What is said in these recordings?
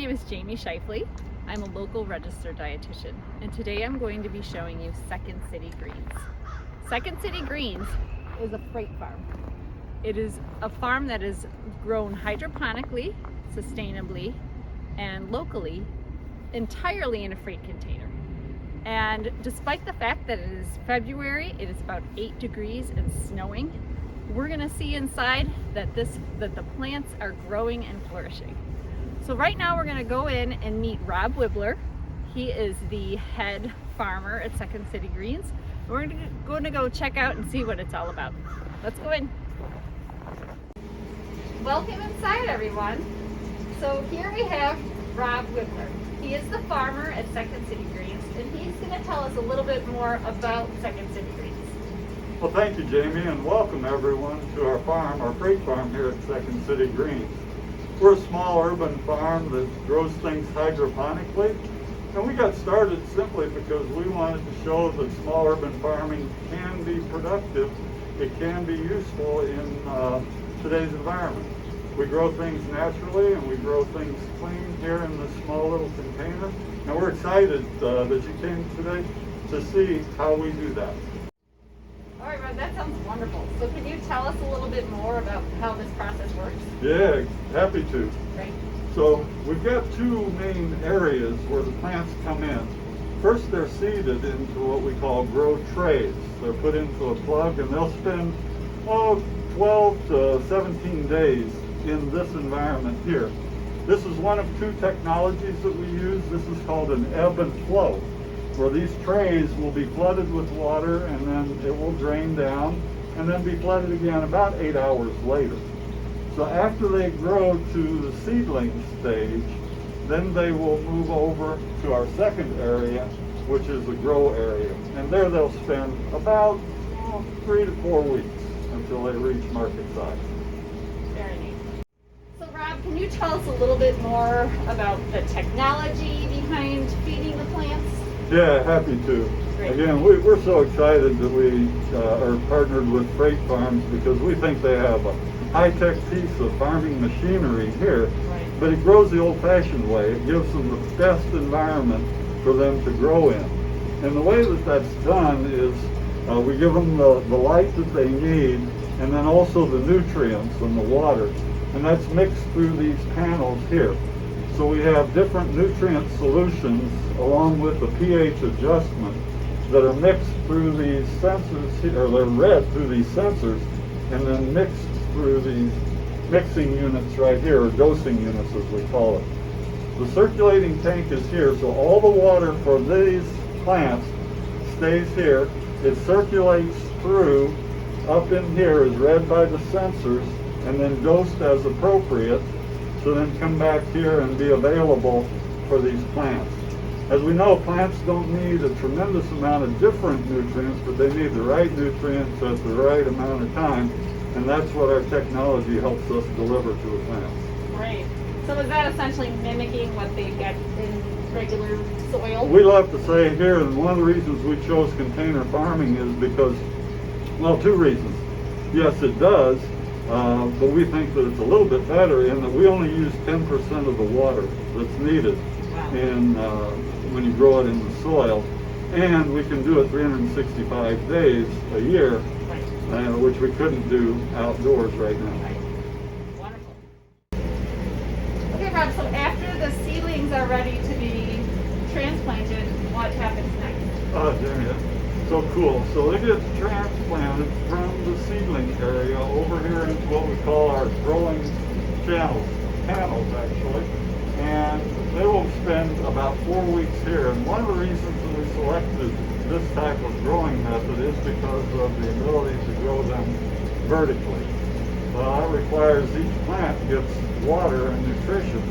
name is Jamie Shifley. I'm a local registered dietitian, and today I'm going to be showing you Second City Greens. Second City Greens is a freight farm. It is a farm that is grown hydroponically, sustainably, and locally, entirely in a freight container. And despite the fact that it is February, it is about 8 degrees and snowing, we're gonna see inside that the plants are growing and flourishing. So right now we're gonna go in and meet Rob Wibler. He is the head farmer at Second City Greens. We're gonna go check out and see what it's all about. Let's go in. Welcome inside, everyone. So here we have Rob Wibler. He is the farmer at Second City Greens, and he's gonna tell us a little bit more about Second City Greens. Well, thank you, Jamie, and welcome everyone to our farm, our freight farm here at Second City Greens. We're a small urban farm that grows things hydroponically, and we got started simply because we wanted to show that small urban farming can be productive. It can be useful in today's environment. We grow things naturally and we grow things clean here in this small little container, and we're excited that you came today to see how we do that. All right, Rob, that sounds wonderful. So can you tell us a little bit more about how this process works? Yeah, happy to. Great. So we've got two main areas where the plants come in. First, they're seeded into what we call grow trays. They're put into a plug and they'll spend 12 to 17 days in this environment here. This is one of two technologies that we use. This is called an ebb and flow, where these trays will be flooded with water and then it will drain down and then be flooded again about 8 hours later. So after they grow to the seedling stage, then they will move over to our second area, which is the grow area. And there they'll spend about 3 to 4 weeks until they reach market size. Very neat. So Rob, can you tell us a little bit more about the technology behind feeding the plants? Yeah, happy to. Great. Again, we're so excited that we are partnered with Freight Farms because we think they have a high-tech piece of farming machinery here, Right. but it grows the old-fashioned way. It gives them the best environment for them to grow in. And the way that that's done is we give them the light that they need and then also the nutrients and the water. And that's mixed through these panels here. So we have different nutrient solutions along with the pH adjustment that are mixed through these sensors here, or they're read through these sensors and then mixed through these mixing units right here, or dosing units as we call it. The circulating tank is here, so all the water for these plants stays here. It circulates through, up in here is read by the sensors and then dosed as appropriate, to then come back here and be available for these plants. As we know, plants don't need a tremendous amount of different nutrients, but they need the right nutrients at the right amount of time, and that's what our technology helps us deliver to the plants. Right. So is that essentially mimicking what they get in regular soil? We love to say here, and one of the reasons we chose container farming is because, well, two reasons. Yes, it does, but we think that it's a little bit better in that we only use 10% of the water that's needed in when you grow it in the soil, and we can do it 365 days a year, Right. which we couldn't do outdoors right now. Right. Wonderful. Okay, Rob, so after the seedlings are ready to be transplanted, what happens next? Oh, damn it. So cool. So they get transplanted from the seedling area over here into what we call our growing panels actually. And they will spend about 4 weeks here. And one of the reasons that we selected this type of growing method is because of the ability to grow them vertically. That requires each plant gets water and nutrition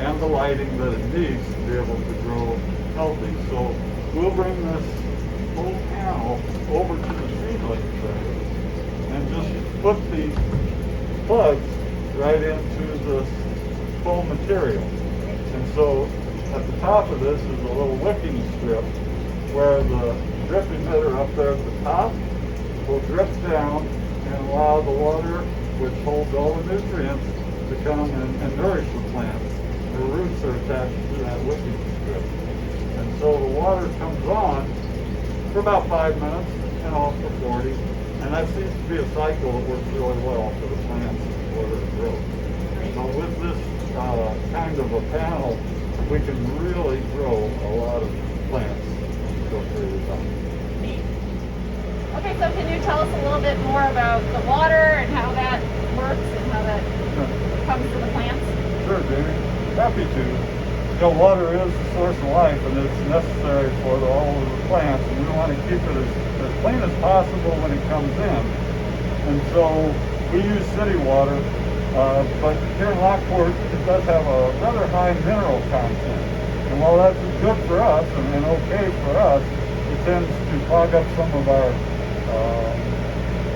and the lighting that it needs to be able to grow healthy. So we'll bring this whole panel over to the seedling tray and just put the plugs right into the full material. And so at the top of this is a little wicking strip where the drip emitter up there at the top will drip down and allow the water, which holds all the nutrients, to come and nourish the plants. her roots are attached to that wicking strip. And so the water comes on for about 5 minutes and off for 40. And that seems to be a cycle that works really well for the plants in order to grow. So with this kind of a panel, we can really grow a lot of plants in a short period of time. Okay, so can you tell us a little bit more about the water and how that works and how that comes to the plants? Sure, Jamie. Happy to. You know, water is the source of life, and it's necessary for all of the plants, and we want to keep it as clean as possible when it comes in. And so we use city water, but here in Lockport, it does have a rather high mineral content. And while that's good for us and okay for us, it tends to clog up some of our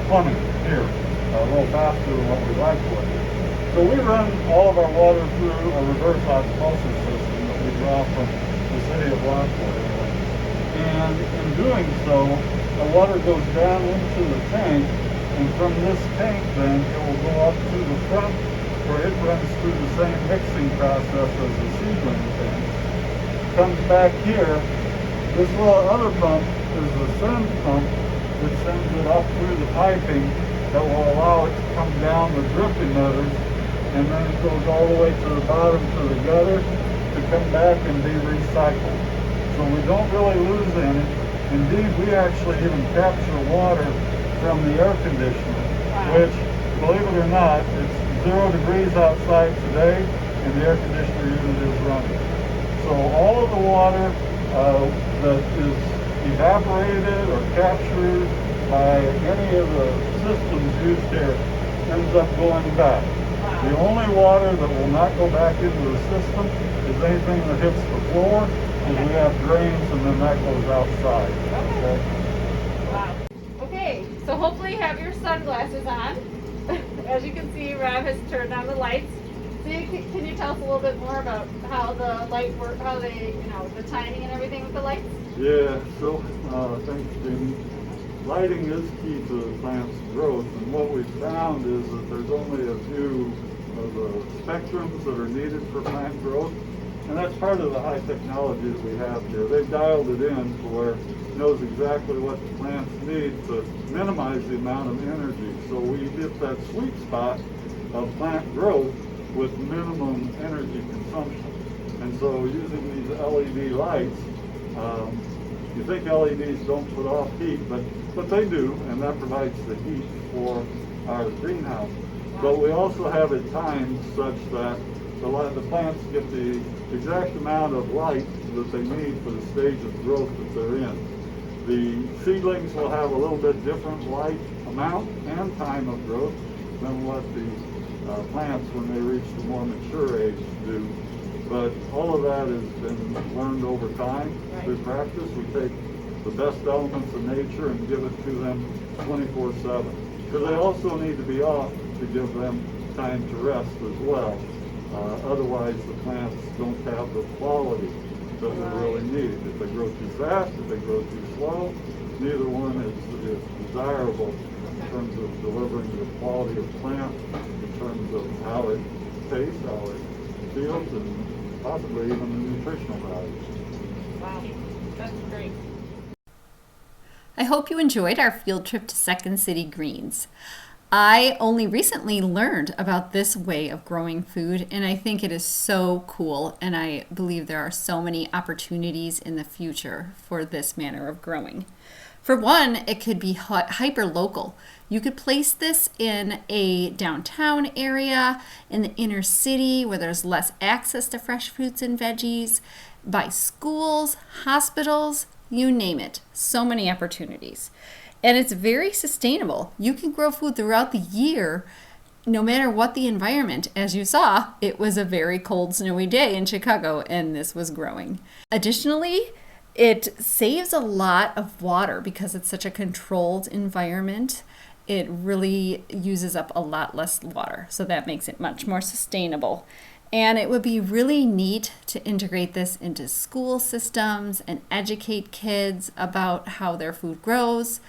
plumbing here a little faster than what we like with it. So we run all of our water through a reverse osmosis system that we draw from the city of Lockport. And in doing so, the water goes down into the tank, and from this tank then it will go up to the front where it runs through the same mixing process as the seedling tank. Comes back here. This little other pump is the send pump that sends it up through the piping that will allow it to come down the drip emitters, and then it goes all the way to the bottom to the gutter to come back and be recycled. So we don't really lose any. Indeed, we actually even capture water from the air conditioner, which, believe it or not, it's 0 degrees outside today, and the air conditioner unit is running. So all of the water that is evaporated or captured by any of the systems used here ends up going back. The only water that will not go back into the system is anything that hits the floor, because we have drains, and then that goes outside. Okay? Wow. Okay, so hopefully you have your sunglasses on. As you can see, Rob has turned on the lights. So can you tell us a little bit more about how the light work, how they, the timing and everything with the lights? Yeah, so thanks, Jamie. Lighting is key to the plant's growth, and what we've found is that there's only a few of the spectrums that are needed for plant growth, and that's part of the high technology that we have here. They've dialed it in to where it knows exactly what the plants need to minimize the amount of energy. So we hit that sweet spot of plant growth with minimum energy consumption. And so using these LED lights, you think LEDs don't put off heat, but they do, and that provides the heat for our greenhouse. But we also have it timed such that the plants get the exact amount of light that they need for the stage of growth that they're in. The seedlings will have a little bit different light amount and time of growth than what the plants, when they reach the more mature age, do. But all of that has been learned over time through practice. We take the best elements of nature and give it to them 24/7. Because they also need to be off to give them time to rest as well. Otherwise, the plants don't have the quality that they really need. If they grow too fast, if they grow too slow, neither one is desirable in terms of delivering the quality of plant, in terms of how it tastes, how it feels, and possibly even the nutritional value. Wow, that's great. I hope you enjoyed our field trip to Second City Greens. I only recently learned about this way of growing food, and I think it is so cool, and I believe there are so many opportunities in the future for this manner of growing. For one, it could be hyper-local. You could place this in a downtown area, in the inner city where there's less access to fresh fruits and veggies, by schools, hospitals, you name it. So many opportunities. And it's very sustainable. You can grow food throughout the year, no matter what the environment. As you saw, it was a very cold, snowy day in Chicago, and this was growing. Additionally, it saves a lot of water because it's such a controlled environment. It really uses up a lot less water, so that makes it much more sustainable. And it would be really neat to integrate this into school systems and educate kids about how their food grows,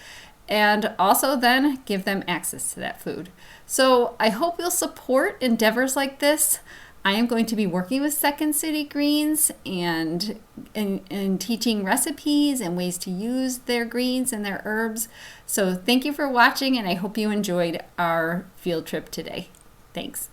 and also then give them access to that food. So I hope you'll support endeavors like this. I am going to be working with Second City Greens and teaching recipes and ways to use their greens and their herbs. So thank you for watching, and I hope you enjoyed our field trip today. Thanks.